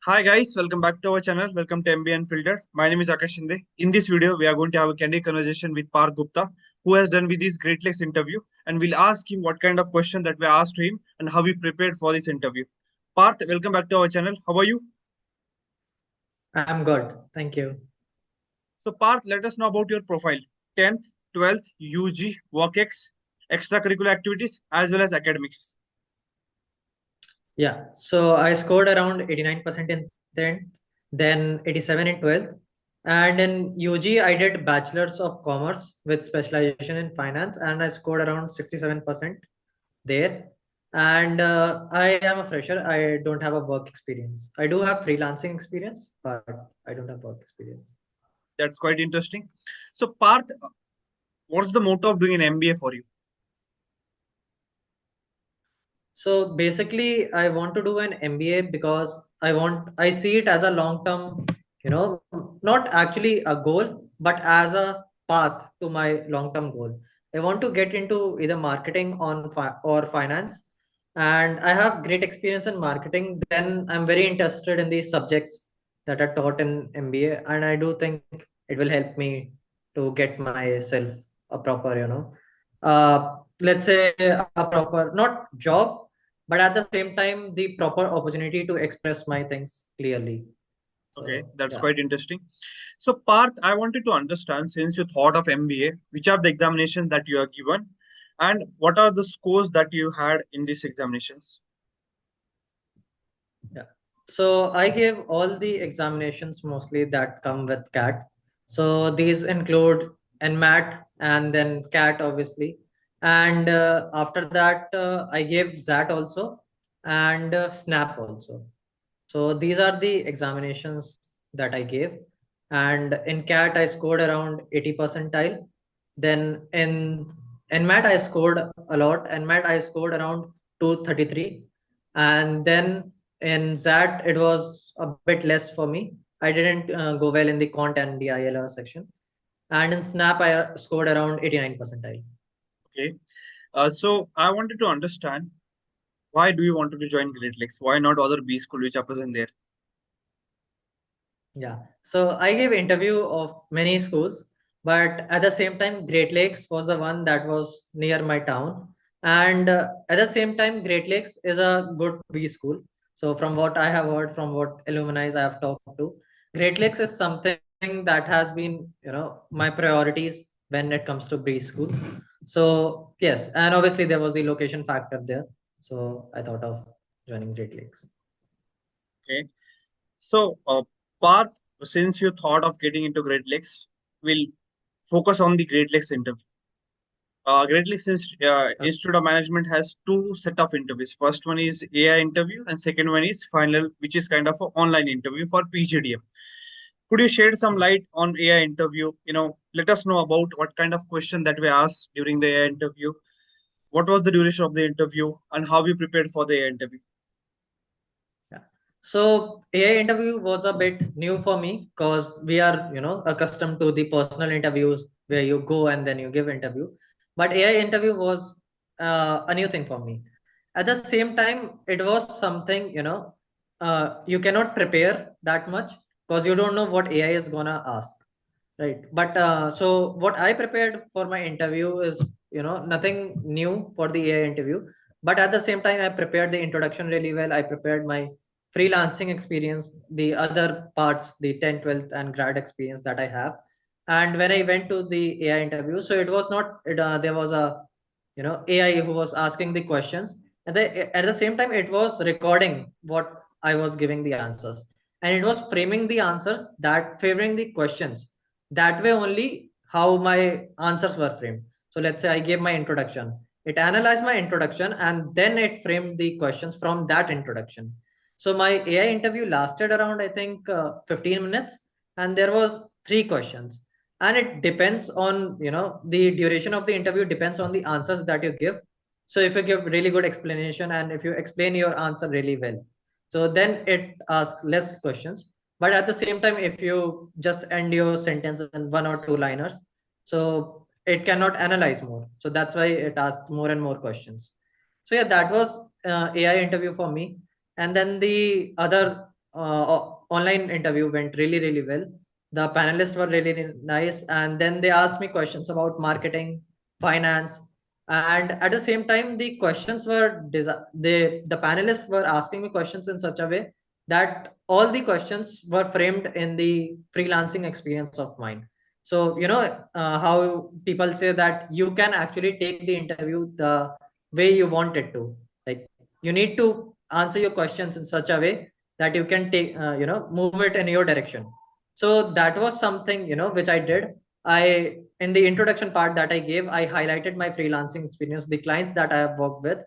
Hi guys, welcome back to our channel. Welcome to MBA Unfiltered. My name is Akash Shinde. In this video, we are going to have a candid conversation with Parth Gupta, who has done with his Great Lakes interview, and we'll ask him what kind of question that we asked to him and how he prepared for this interview. Parth, welcome back to our channel. How are you? I'm good. Thank you. So Parth, let us know about your profile. 10th, 12th, UG, WorkX, extracurricular activities, as well as academics. Yeah. So I scored around 89% in 10th, then 87 in 12th. And in UG, I did Bachelor's of Commerce with specialization in finance, and I scored around 67% there. And I am a fresher. I don't have a work experience. I do have freelancing experience, but I don't have work experience. That's quite interesting. So Parth, what's the motto of doing an MBA for you? So basically, I want to do an MBA because I see it as a long-term, not actually a goal, but as a path to my long-term goal. I want to get into either marketing or finance, and I have great experience in marketing. Then I'm very interested in the subjects that are taught in MBA, and I do think it will help me to get myself a proper, let's say a proper, not job, but at the same time the proper opportunity to express my things clearly. Okay, So that's yeah. quite interesting. So, Parth, I wanted to understand since you thought of MBA, which are the examinations that you are given, and what are the scores that you had in these examinations? Yeah. So I gave all the examinations mostly that come with CAT. So these include NMAT and then CAT obviously. And after that, I gave ZAT also and SNAP also. So these are the examinations that I gave. And in CAT, I scored around 80 percentile. Then in NMAT, I scored a lot. NMAT, I scored around 233. And then in ZAT, it was a bit less for me. I didn't go well in the Cont and the ILR section. And in SNAP, I scored around 89 percentile. Okay, so I wanted to understand why do you want to join Great Lakes? Why not other B school which are present there? Yeah. So I gave interview of many schools, but at the same time, Great Lakes was the one that was near my town. And at the same time, Great Lakes is a good B school. So from what I have heard, from what alumni I have talked to, Great Lakes is something that has been, my priorities when it comes to B schools. So yes, and obviously there was the location factor there. So I thought of joining Great Lakes. Okay, so Parth, since you thought of getting into Great Lakes, we'll focus on the Great Lakes interview. Great Lakes Institute of Management has two set of interviews. First one is AI interview, and second one is final, which is kind of an online interview for PGDM. Could you shed some light on AI interview? Let us know about what kind of question that we asked during the AI interview. What was the duration of the interview, and how we prepared for the AI interview? Yeah. So AI interview was a bit new for me because we are, accustomed to the personal interviews where you go and then you give interview. But AI interview was a new thing for me. At the same time, it was something, you cannot prepare that much because you don't know what AI is gonna ask, right? But so what I prepared for my interview is, nothing new for the AI interview. But at the same time, I prepared the introduction really well. I prepared my freelancing experience, the other parts, the 10th, 12th, and grad experience that I have. And when I went to the AI interview, so it was not, there was a, AI who was asking the questions. And at the same time, it was recording what I was giving the answers. And it was framing the answers that favoring the questions. That way only how my answers were framed. So let's say I gave my introduction. It analyzed my introduction and then it framed the questions from that introduction. So my AI interview lasted around, I think, 15 minutes, and there was three questions. And it depends on, the duration of the interview depends on the answers that you give. So if you give really good explanation and if you explain your answer really well, so then it asks less questions. But at the same time, if you just end your sentence in one or two liners, so it cannot analyze more. So that's why it asks more and more questions. So yeah, that was AI interview for me. And then the other online interview went really, really well. The panelists were really, really nice, and then they asked me questions about marketing, finance, and at the same time, the questions were the panelists were asking me questions in such a way that all the questions were framed in the freelancing experience of mine. So, how people say that you can actually take the interview the way you want it to. Like, you need to answer your questions in such a way that you can take, move it in your direction. So that was something, which I did. In the introduction part that I gave, I highlighted my freelancing experience, the clients that I have worked with.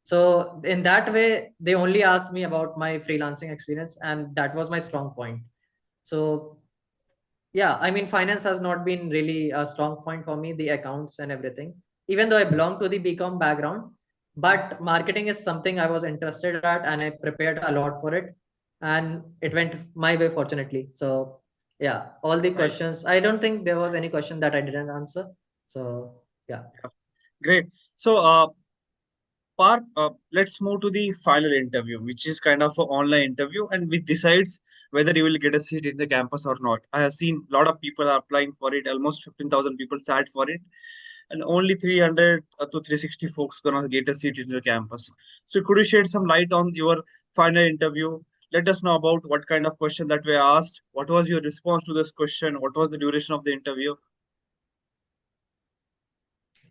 So in that way, they only asked me about my freelancing experience, and that was my strong point. So yeah, I mean, finance has not been really a strong point for me, the accounts and everything, even though I belong to the BCom background. But marketing is something I was interested at, and I prepared a lot for it. And it went my way, fortunately. So yeah, all the Nice. questions, I don't think there was any question that I didn't answer. So yeah. Yeah. Great. So, Parth, let's move to the final interview, which is kind of an online interview, and which decides whether you will get a seat in the campus or not. I have seen a lot of people are applying for it. Almost 15,000 people sat for it, and only 300 to 360 folks gonna get a seat in the campus. So, could you shed some light on your final interview? Let us know about what kind of question that were asked. What was your response to this question? What was the duration of the interview?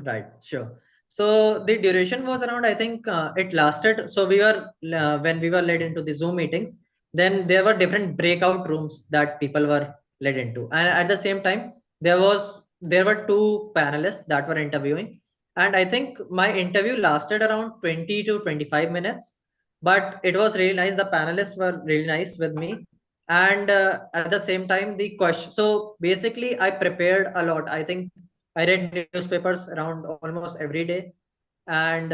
Right, sure. So the duration was around, I think it lasted. So when we were led into the Zoom meetings, then there were different breakout rooms that people were led into. And at the same time, there were two panelists that were interviewing. And I think my interview lasted around 20 to 25 minutes, but it was really nice. The panelists were really nice with me. And at the same time, the question, so basically I prepared a lot. I think I read newspapers around almost every day, and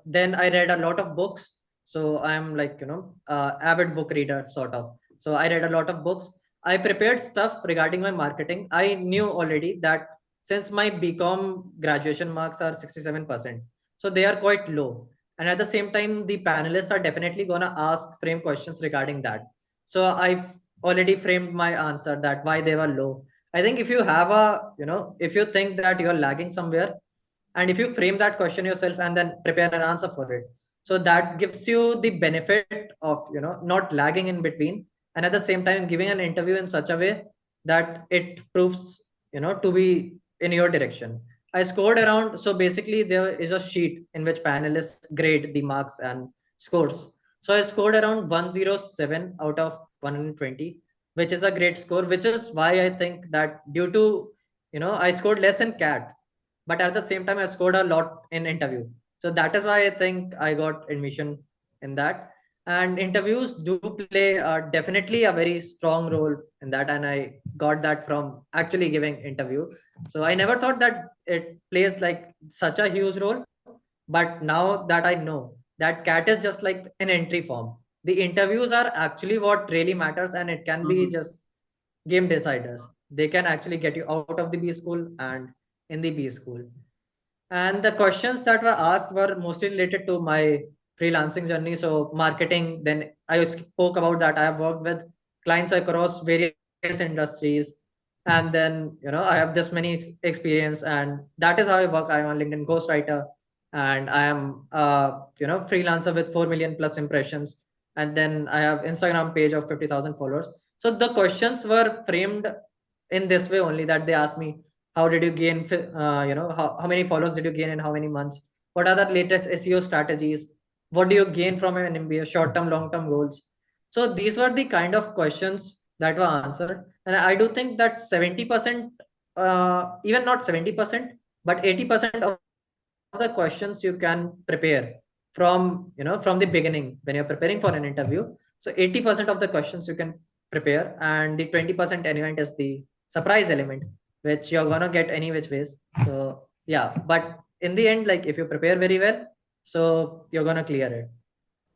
then I read a lot of books. So I'm like, avid book reader sort of. So I read a lot of books. I prepared stuff regarding my marketing. I knew already that since my BCom graduation marks are 67%, so they are quite low. And at the same time, the panelists are definitely gonna ask frame questions regarding that. So I've already framed my answer that why they were low. I think if you have if you think that you're lagging somewhere, and if you frame that question yourself and then prepare an answer for it, so that gives you the benefit of, not lagging in between, and at the same time giving an interview in such a way that it proves, to be in your direction. I scored around, so basically there is a sheet in which panelists grade the marks and scores. So I scored around 107 out of 120, which is a great score, which is why I think that due to, I scored less in CAT, but at the same time I scored a lot in interview. So that is why I think I got admission in that. And interviews do play definitely a very strong role in that, and I got that from actually giving interview. So I never thought that it plays like such a huge role, but now that I know that CAT is just like an entry form, the interviews are actually what really matters, and it can be Mhm. just game deciders. They can actually get you out of the B school and in the B school. And the questions that were asked were mostly related to my freelancing journey. So marketing, then I spoke about that. I have worked with clients across various industries. And then, I have this many experience, and that is how I work. I'm a LinkedIn ghostwriter, and I am, freelancer with 4 million plus impressions. And then I have Instagram page of 50,000 followers. So the questions were framed in this way only, that they asked me, how did you gain, how many followers did you gain in how many months? What are the latest SEO strategies? What do you gain from an MBA, short term, long term goals? So these were the kind of questions that were answered. And I do think that 70%, even not 70%, but 80% of the questions you can prepare from, from the beginning when you're preparing for an interview. So 80% of the questions you can prepare, and the 20% element is the surprise element, which you're gonna get any which ways. So yeah, but in the end, like if you prepare very well, so you're gonna clear it.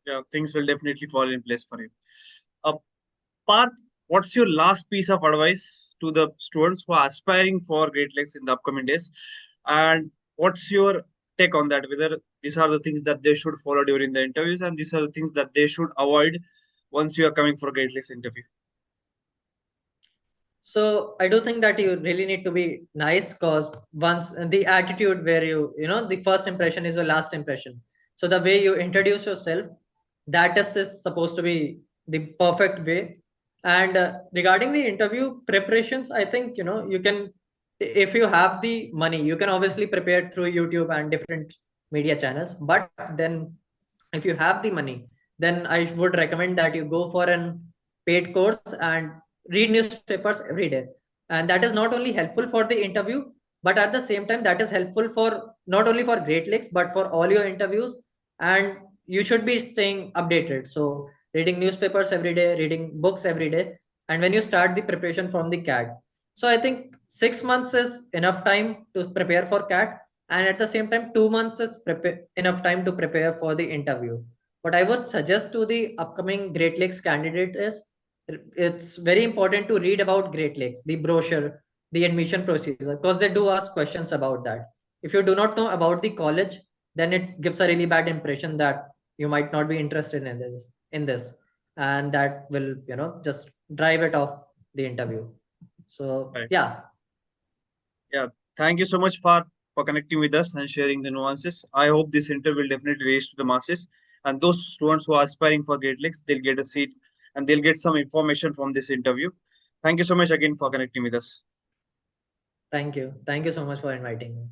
Yeah, things will definitely fall in place for you. Uh, Parth, what's your last piece of advice to the students who are aspiring for Great Lakes in the upcoming days? And what's your take on that? Whether these are the things that they should follow during the interviews and these are the things that they should avoid once you are coming for a Great Lakes interview? So I do think that you really need to be nice, because once the attitude where the first impression is your last impression. So the way you introduce yourself, that is supposed to be the perfect way. And regarding the interview preparations, I think, you can, if you have the money, you can obviously prepare through YouTube and different media channels. But then if you have the money, then I would recommend that you go for an paid course and read newspapers every day. And that is not only helpful for the interview, but at the same time that is helpful for not only for Great Lakes but for all your interviews. And you should be staying updated, so reading newspapers every day, reading books every day, and when you start the preparation from the CAT. So I think 6 months is enough time to prepare for CAT, and at the same time 2 months is enough time to prepare for the interview. What I would suggest to the upcoming Great Lakes candidate is, it's very important to read about Great Lakes, the brochure, the admission procedure, because they do ask questions about that. If you do not know about the college, then it gives a really bad impression that you might not be interested in this, and that will just drive it off the interview. So Right. yeah. Yeah. Thank you so much for connecting with us and sharing the nuances. I hope this interview will definitely reach to the masses. And those students who are aspiring for Great Lakes, they'll get a seat and they'll get some information from this interview. Thank you so much again for connecting with us. Thank you so much for inviting me.